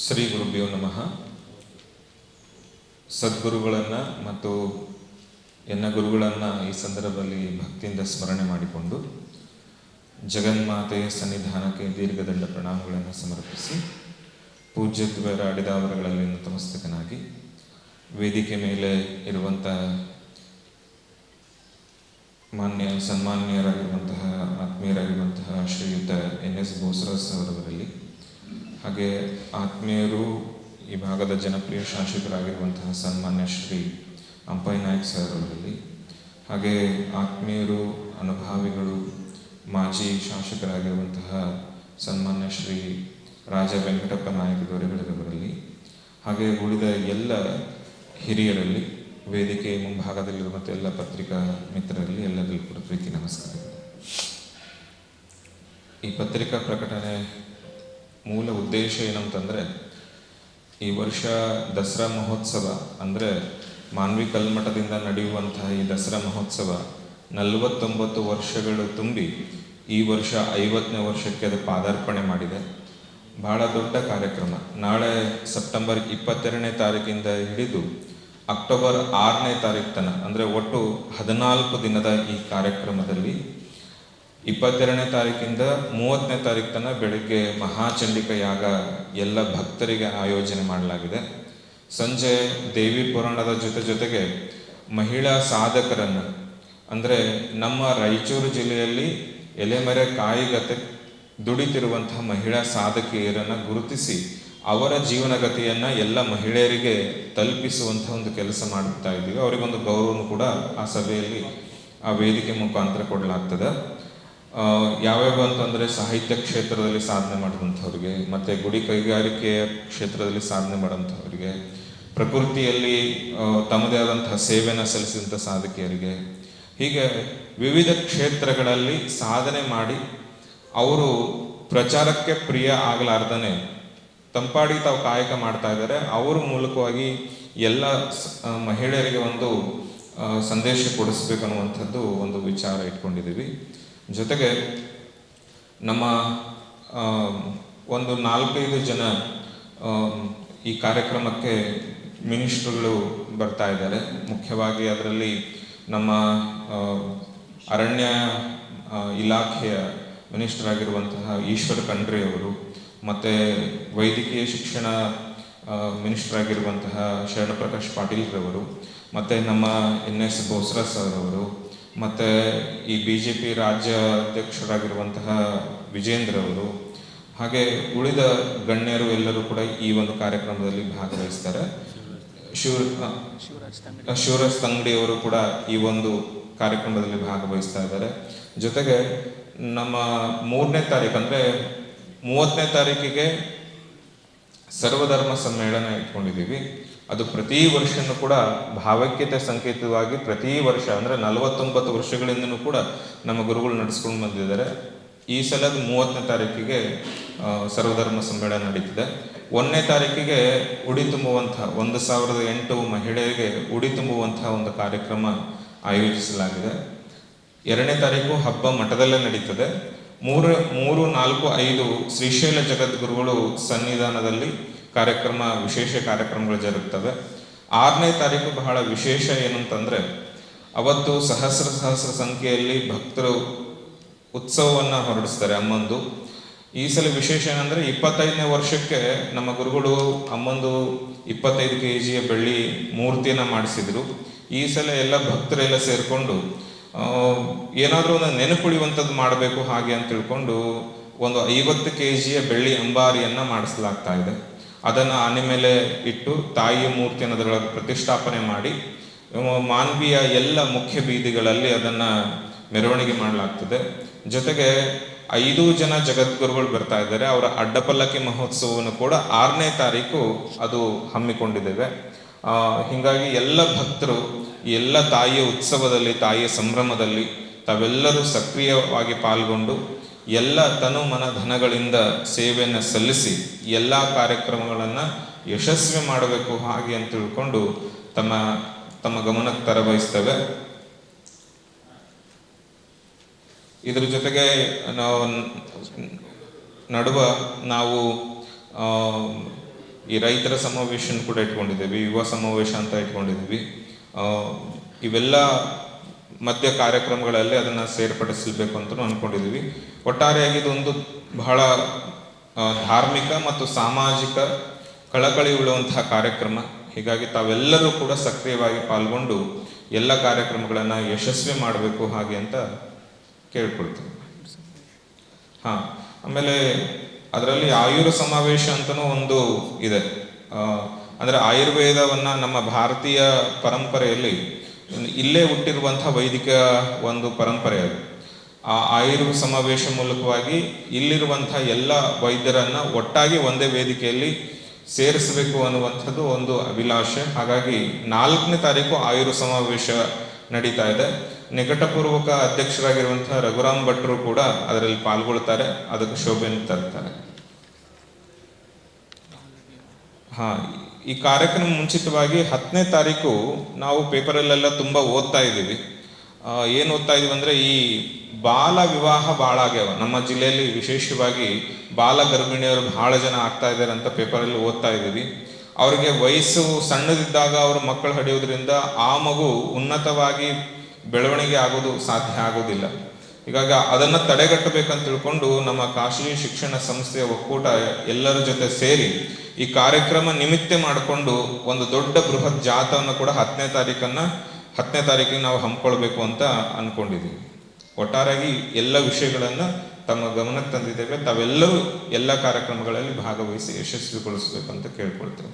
ಶ್ರೀ ಗುರುಭ್ಯೋ ನಮಃ. ಸದ್ಗುರುಗಳನ್ನು ಮತ್ತು ಎನ್ನ ಗುರುಗಳನ್ನು ಈ ಸಂದರ್ಭದಲ್ಲಿ ಭಕ್ತಿಯಿಂದ ಸ್ಮರಣೆ ಮಾಡಿಕೊಂಡು ಜಗನ್ಮಾತೆಯ ಸನ್ನಿಧಾನಕ್ಕೆ ದೀರ್ಘದಂಡ ಪ್ರಣಾಮಗಳನ್ನು ಸಮರ್ಪಿಸಿ ಪೂಜ್ಯತ್ವರ ಅಡಿದಾವರಗಳಲ್ಲಿ ನತಮಸ್ತಕನಾಗಿ ವೇದಿಕೆ ಮೇಲೆ ಇರುವಂಥ ಸನ್ಮಾನ್ಯರಾಗಿರುವಂತಹ ಆತ್ಮೀಯರಾಗಿರುವಂತಹ ಶ್ರೀಯುತ NS ಬೋಸರಾಜ್ ಅವರವರಲ್ಲಿ, ಹಾಗೆ ಆತ್ಮೀಯರು ಈ ಭಾಗದ ಜನಪ್ರಿಯ ಶಾಸಕರಾಗಿರುವಂತಹ ಸನ್ಮಾನ್ಯ ಶ್ರೀ ಅಂಪೈ ನಾಯ್ಕ್ ಸರ್ ಅವರಲ್ಲಿ, ಹಾಗೆ ಆತ್ಮೀಯರು ಅನುಭಾವಿಗಳು ಮಾಜಿ ಶಾಸಕರಾಗಿರುವಂತಹ ಸನ್ಮಾನ್ಯ ಶ್ರೀ ರಾಜ ವೆಂಕಟಪ್ಪ ನಾಯಕ ದೊರೆಗಳವರಲ್ಲಿ, ಹಾಗೆ ಉಳಿದ ಎಲ್ಲ ಹಿರಿಯರಲ್ಲಿ, ವೇದಿಕೆ ಮುಂಭಾಗದಲ್ಲಿರುವಂಥ ಎಲ್ಲ ಪತ್ರಿಕಾ ಮಿತ್ರರಲ್ಲಿ ಎಲ್ಲರಿಗೂ ಕೂಡ ಪ್ರೀತಿ ನಮಸ್ಕಾರಗಳು. ಈ ಪತ್ರಿಕಾ ಪ್ರಕಟಣೆ ಮೂಲ ಉದ್ದೇಶ ಏನಂತಂದರೆ, ಈ ವರ್ಷ ದಸರಾ ಮಹೋತ್ಸವ ಅಂದರೆ ಮಾನ್ವಿ ಕಲ್ಮಠದಿಂದ ನಡೆಯುವಂತಹ ಈ ದಸರಾ ಮಹೋತ್ಸವ 49 ವರ್ಷಗಳು ತುಂಬಿ ಈ ವರ್ಷ 50ನೇ ವರ್ಷಕ್ಕೆ ಅದು ಪಾದಾರ್ಪಣೆ ಮಾಡಿದೆ. ಬಹಳ ದೊಡ್ಡ ಕಾರ್ಯಕ್ರಮ. ನಾಳೆ ಸೆಪ್ಟೆಂಬರ್ 22ನೇ ತಾರೀಕಿಂದ ಹಿಡಿದು ಅಕ್ಟೋಬರ್ 6ನೇ ತಾರೀಕು ತನಕ, ಅಂದರೆ ಒಟ್ಟು 14 ದಿನದ ಈ ಕಾರ್ಯಕ್ರಮದಲ್ಲಿ 22ನೇ ತಾರೀಕಿಂದ 30ನೇ ತಾರೀಕು ತನಕ ಬೆಳಗ್ಗೆ ಮಹಾಚಂಡಿಕ ಯಾಗ ಎಲ್ಲ ಭಕ್ತರಿಗೆ ಆಯೋಜನೆ ಮಾಡಲಾಗಿದೆ. ಸಂಜೆ ದೇವಿ ಪುರಾಣದ ಜೊತೆಗೆ ಮಹಿಳಾ ಸಾಧಕರನ್ನು, ಅಂದರೆ ನಮ್ಮ ರಾಯಚೂರು ಜಿಲ್ಲೆಯಲ್ಲಿ ಎಲೆಮರೆ ಕಾಯಿಗತೆ ದುಡಿತಿರುವಂತಹ ಮಹಿಳಾ ಸಾಧಕಿಯರನ್ನು ಗುರುತಿಸಿ ಅವರ ಜೀವನಗತಿಯನ್ನು ಎಲ್ಲ ಮಹಿಳೆಯರಿಗೆ ತಲುಪಿಸುವಂಥ ಒಂದು ಕೆಲಸ ಮಾಡುತ್ತಾ ಇದ್ದೀವಿ. ಅವರಿಗೊಂದು ಗೌರವನು ಕೂಡ ಆ ಸಭೆಯಲ್ಲಿ ಆ ವೇದಿಕೆ ಮುಖಾಂತರ ಕೊಡಲಾಗ್ತದೆ. ಯಾವ್ಯಾವ ಅಂತಂದರೆ ಸಾಹಿತ್ಯ ಕ್ಷೇತ್ರದಲ್ಲಿ ಸಾಧನೆ ಮಾಡುವಂಥವ್ರಿಗೆ, ಮತ್ತು ಗುಡಿ ಕೈಗಾರಿಕೆಯ ಕ್ಷೇತ್ರದಲ್ಲಿ ಸಾಧನೆ ಮಾಡೋಂಥವ್ರಿಗೆ, ಪ್ರಕೃತಿಯಲ್ಲಿ ತಮ್ಮದೇ ಆದಂತಹ ಸೇವೆಯನ್ನು ಸಲ್ಲಿಸಿದಂಥ ಸಾಧಕಿಯರಿಗೆ, ಹೀಗೆ ವಿವಿಧ ಕ್ಷೇತ್ರಗಳಲ್ಲಿ ಸಾಧನೆ ಮಾಡಿ ಅವರು ಪ್ರಚಾರಕ್ಕೆ ಪ್ರಿಯ ಆಗಲಾರ್ದನೆ ತಂಪಾಡಿ ತಾವು ಕಾಯಕ ಮಾಡ್ತಾ ಇದ್ದಾರೆ. ಅವರ ಮೂಲಕವಾಗಿ ಎಲ್ಲ ಮಹಿಳೆಯರಿಗೆ ಒಂದು ಸಂದೇಶ ಕೊಡಿಸ್ಬೇಕನ್ನುವಂಥದ್ದು ಒಂದು ವಿಚಾರ ಇಟ್ಕೊಂಡಿದ್ದೀವಿ. ಜೊತೆಗೆ ನಮ್ಮ ಒಂದು 4-5 ಜನ ಈ ಕಾರ್ಯಕ್ರಮಕ್ಕೆ ಮಿನಿಸ್ಟ್ರುಗಳು ಬರ್ತಾ ಇದ್ದಾರೆ. ಮುಖ್ಯವಾಗಿ ಅದರಲ್ಲಿ ನಮ್ಮ ಅರಣ್ಯ ಇಲಾಖೆಯ ಮಿನಿಸ್ಟರ್ ಆಗಿರುವಂತಹ ಈಶ್ವರ ಖಂಡ್ರೆ ಅವರು, ಮತ್ತು ವೈದ್ಯಕೀಯ ಶಿಕ್ಷಣ ಮಿನಿಸ್ಟರ್ ಆಗಿರುವಂತಹ ಶರಣಪ್ರಕಾಶ್ ಪಾಟೀಲ್ರವರು, ಮತ್ತು ನಮ್ಮ NS ಬೋಸರಾಜ್ ಸರ್ ಅವರು, ಮತ್ತು ಈ BJP ರಾಜ್ಯ ಅಧ್ಯಕ್ಷರಾಗಿರುವಂತಹ ವಿಜೇಂದ್ರ ಅವರು, ಹಾಗೆ ಉಳಿದ ಗಣ್ಯರು ಎಲ್ಲರೂ ಕೂಡ ಈ ಒಂದು ಕಾರ್ಯಕ್ರಮದಲ್ಲಿ ಭಾಗವಹಿಸ್ತಾರೆ. ಶಿವರಾಜ್ ತಂಗಡಿ ಅವರು ಕೂಡ ಈ ಒಂದು ಕಾರ್ಯಕ್ರಮದಲ್ಲಿ ಭಾಗವಹಿಸ್ತಾ ಇದ್ದಾರೆ. ಜೊತೆಗೆ ನಮ್ಮ 3ನೇ ತಾರೀಕು ಅಂದರೆ 30ನೇ ತಾರೀಕಿಗೆ ಸರ್ವಧರ್ಮ ಸಮ್ಮೇಳನ ಇಟ್ಕೊಂಡಿದ್ದೀವಿ. ಅದು ಪ್ರತಿ ವರ್ಷನೂ ಕೂಡ ಭಾವೈಕ್ಯತೆ ಸಂಕೇತವಾಗಿ ಪ್ರತಿ ವರ್ಷ ಅಂದರೆ 49 ವರ್ಷಗಳಿಂದನೂ ಕೂಡ ನಮ್ಮ ಗುರುಗಳು ನಡೆಸ್ಕೊಂಡು ಬಂದಿದ್ದಾರೆ. ಈ ಸಲದ 30ನೇ ತಾರೀಕಿಗೆ ಸರ್ವಧರ್ಮ ಸಮ್ಮೇಳನ ನಡೀತಿದೆ. 1ನೇ ತಾರೀಕಿಗೆ ಉಡಿ ತುಂಬುವಂಥ 1008 ಮಹಿಳೆಯರಿಗೆ ಉಡಿ ತುಂಬುವಂತಹ ಒಂದು ಕಾರ್ಯಕ್ರಮ ಆಯೋಜಿಸಲಾಗಿದೆ. 2ನೇ ತಾರೀಕು ಹಬ್ಬ ಮಠದಲ್ಲೇ ನಡೀತದೆ. 3, 4, 5 ಶ್ರೀಶೈಲ ಜಗದ್ಗುರುಗಳು ಸನ್ನಿಧಾನದಲ್ಲಿ ವಿಶೇಷ ಕಾರ್ಯಕ್ರಮಗಳು ಜರುಗುತ್ತವೆ. 6ನೇ ತಾರೀಕು ಬಹಳ ವಿಶೇಷ ಏನಂತಂದರೆ, ಅವತ್ತು ಸಹಸ್ರ ಸಂಖ್ಯೆಯಲ್ಲಿ ಭಕ್ತರು ಉತ್ಸವವನ್ನು ಹೊರಡಿಸ್ತಾರೆ ಅಮ್ಮಂದು. ಈ ಸಲ ವಿಶೇಷ ಏನಂದರೆ 25ನೇ ವರ್ಷಕ್ಕೆ ನಮ್ಮ ಗುರುಗಳು ಅಮ್ಮಂದು 25 kg ಬೆಳ್ಳಿ ಮೂರ್ತಿಯನ್ನು ಮಾಡಿಸಿದ್ರು. ಈ ಸಲ ಎಲ್ಲ ಭಕ್ತರೆಲ್ಲ ಸೇರಿಕೊಂಡು ಏನಾದರೂ ಒಂದು ನೆನಪುಳಿಯುವಂಥದ್ದು ಮಾಡಬೇಕು ಹಾಗೆ ಅಂತ ತಿಳ್ಕೊಂಡು ಒಂದು 50 kg ಬೆಳ್ಳಿ ಅಂಬಾರಿಯನ್ನು ಮಾಡಿಸಲಾಗ್ತಾ ಇದೆ. ಅದನ್ನು ಆನೆ ಮೇಲೆ ಇಟ್ಟು ತಾಯಿಯ ಮೂರ್ತಿಯನ್ನು ಅದರೊಳಗೆ ಪ್ರತಿಷ್ಠಾಪನೆ ಮಾಡಿ ಮಾನ್ವಿಯ ಎಲ್ಲ ಮುಖ್ಯ ಬೀದಿಗಳಲ್ಲಿ ಅದನ್ನು ಮೆರವಣಿಗೆ ಮಾಡಲಾಗ್ತದೆ. ಜೊತೆಗೆ 5 ಜನ ಜಗದ್ಗುರುಗಳು ಬರ್ತಾ ಇದ್ದಾರೆ. ಅವರ ಅಡ್ಡಪಲ್ಲಕ್ಕಿ ಮಹೋತ್ಸವವನ್ನು ಕೂಡ 6ನೇ ತಾರೀಕು ಅದು ಹಮ್ಮಿಕೊಂಡಿದ್ದೇವೆ. ಹೀಗಾಗಿ ಎಲ್ಲ ಭಕ್ತರು ಎಲ್ಲ ತಾಯಿಯ ಉತ್ಸವದಲ್ಲಿ, ತಾಯಿಯ ಸಂಭ್ರಮದಲ್ಲಿ ತಾವೆಲ್ಲರೂ ಸಕ್ರಿಯವಾಗಿ ಪಾಲ್ಗೊಂಡು ಎಲ್ಲ ತನು ಮನ ಧನಗಳಿಂದ ಸೇವೆಯನ್ನು ಸಲ್ಲಿಸಿ ಎಲ್ಲ ಕಾರ್ಯಕ್ರಮಗಳನ್ನು ಯಶಸ್ವಿ ಮಾಡಬೇಕು ಹಾಗೆ ಅಂತ ತಿಳ್ಕೊಂಡು ತಮ್ಮ ಗಮನಕ್ಕೆ ತರಬಯಸ್ತೇವೆ. ಇದ್ರ ಜೊತೆಗೆ ನಾವು ಈ ರೈತರ ಸಮಾವೇಶ ಕೂಡ ಇಟ್ಕೊಂಡಿದ್ದೀವಿ, ಯುವ ಸಮಾವೇಶ ಅಂತ ಇಟ್ಕೊಂಡಿದ್ದೀವಿ. ಇವೆಲ್ಲ ಮಧ್ಯ ಕಾರ್ಯಕ್ರಮಗಳಲ್ಲಿ ಅದನ್ನು ಸೇರ್ಪಡಿಸಬೇಕು ಅಂತ ಅಂದ್ಕೊಂಡಿದ್ದೀವಿ. ಒಟ್ಟಾರೆಯಾಗಿ ಇದೊಂದು ಬಹಳ ಧಾರ್ಮಿಕ ಮತ್ತು ಸಾಮಾಜಿಕ ಕಳಕಳಿ ಉಳ್ಳುವಂತಹ ಕಾರ್ಯಕ್ರಮ. ಹೀಗಾಗಿ ತಾವೆಲ್ಲರೂ ಕೂಡ ಸಕ್ರಿಯವಾಗಿ ಪಾಲ್ಗೊಂಡು ಎಲ್ಲ ಕಾರ್ಯಕ್ರಮಗಳನ್ನು ಯಶಸ್ವಿ ಮಾಡಬೇಕು ಹಾಗೆ ಅಂತ ಕೇಳ್ಕೊಳ್ತೀವಿ. ಹಾಂ, ಆಮೇಲೆ ಅದರಲ್ಲಿ ಆಯುರ್ ಸಮಾವೇಶ ಅಂತಲೂ ಒಂದು ಇದೆ. ಅಂದರೆ ಆಯುರ್ವೇದವನ್ನು ನಮ್ಮ ಭಾರತೀಯ ಪರಂಪರೆಯಲ್ಲಿ ಇಲ್ಲೇ ಹುಟ್ಟಿರುವಂಥ ವೈದಿಕ ಒಂದು ಪರಂಪರೆ ಅದು. ಆ ಆಯುರ್ ಸಮಾವೇಶ ಮೂಲಕವಾಗಿ ಇಲ್ಲಿರುವಂಥ ಎಲ್ಲ ವೈದ್ಯರನ್ನು ಒಟ್ಟಾಗಿ ಒಂದೇ ವೇದಿಕೆಯಲ್ಲಿ ಸೇರಿಸಬೇಕು ಅನ್ನುವಂಥದ್ದು ಒಂದು ಅಭಿಲಾಷೆ. ಹಾಗಾಗಿ 4ನೇ ತಾರೀಕು ಆಯುರ್ ಸಮಾವೇಶ ನಡೀತಾ ಇದೆ. ನಿಕಟಪೂರ್ವಕ ಅಧ್ಯಕ್ಷರಾಗಿರುವಂಥ ರಘುರಾಮ್ ಭಟ್ರು ಕೂಡ ಅದರಲ್ಲಿ ಪಾಲ್ಗೊಳ್ತಾರೆ, ಅದಕ್ಕೆ ಶೋಭೆಯನ್ನು ತರ್ತಾರೆ. ಹಾಂ, ಈ ಕಾರ್ಯಕ್ರಮ ಮುಂಚಿತವಾಗಿ 10ನೇ ತಾರೀಕು ನಾವು ಪೇಪರಲ್ಲೆಲ್ಲ ತುಂಬ ಓದ್ತಾ ಇದ್ದೀವಿ. ಏನು ಓದ್ತಾ ಇದೀವಿ ಅಂದರೆ, ಈ ಬಾಲ ವಿವಾಹ ಭಾಳ ಆಗ್ಯಾವ ನಮ್ಮ ಜಿಲ್ಲೆಯಲ್ಲಿ. ವಿಶೇಷವಾಗಿ ಬಾಲ ಗರ್ಭಿಣಿಯರು ಭಾಳ ಜನ ಆಗ್ತಾ ಇದ್ದಾರೆ ಅಂತ ಪೇಪರಲ್ಲಿ ಓದ್ತಾ ಇದ್ದೀವಿ. ಅವ್ರಿಗೆ ವಯಸ್ಸು ಸಣ್ಣದಿದ್ದಾಗ ಅವರು ಮಕ್ಕಳು ಹಡಿಯೋದ್ರಿಂದ ಆ ಮಗು ಉನ್ನತವಾಗಿ ಬೆಳವಣಿಗೆ ಆಗೋದು ಸಾಧ್ಯ ಆಗೋದಿಲ್ಲ. ಹೀಗಾಗಿ ಅದನ್ನು ತಡೆಗಟ್ಟಬೇಕಂತ ತಿಳ್ಕೊಂಡು ನಮ್ಮ ಖಾಸಗಿ ಶಿಕ್ಷಣ ಸಂಸ್ಥೆಯ ಒಕ್ಕೂಟ ಎಲ್ಲರ ಜೊತೆ ಸೇರಿ ಈ ಕಾರ್ಯಕ್ರಮ ನಿಮಿತ್ತ ಮಾಡಿಕೊಂಡು ಒಂದು ದೊಡ್ಡ ಬೃಹತ್ ಜಾಥವನ್ನು ಕೂಡ 10ನೇ ತಾರೀಕಿಗೆ ನಾವು ಹಮ್ಮಿಕೊಳ್ಬೇಕು ಅಂತ ಅಂದ್ಕೊಂಡಿದ್ದೀವಿ. ಒಟ್ಟಾರೆಯಾಗಿ ಎಲ್ಲ ವಿಷಯಗಳನ್ನು ತಮ್ಮ ಗಮನಕ್ಕೆ ತಂದಿದ್ದೇವೆ. ತಾವೆಲ್ಲರೂ ಎಲ್ಲ ಕಾರ್ಯಕ್ರಮಗಳಲ್ಲಿ ಭಾಗವಹಿಸಿ ಯಶಸ್ವಿಗೊಳಿಸಬೇಕು ಅಂತ ಕೇಳ್ಕೊಳ್ತೇವೆ.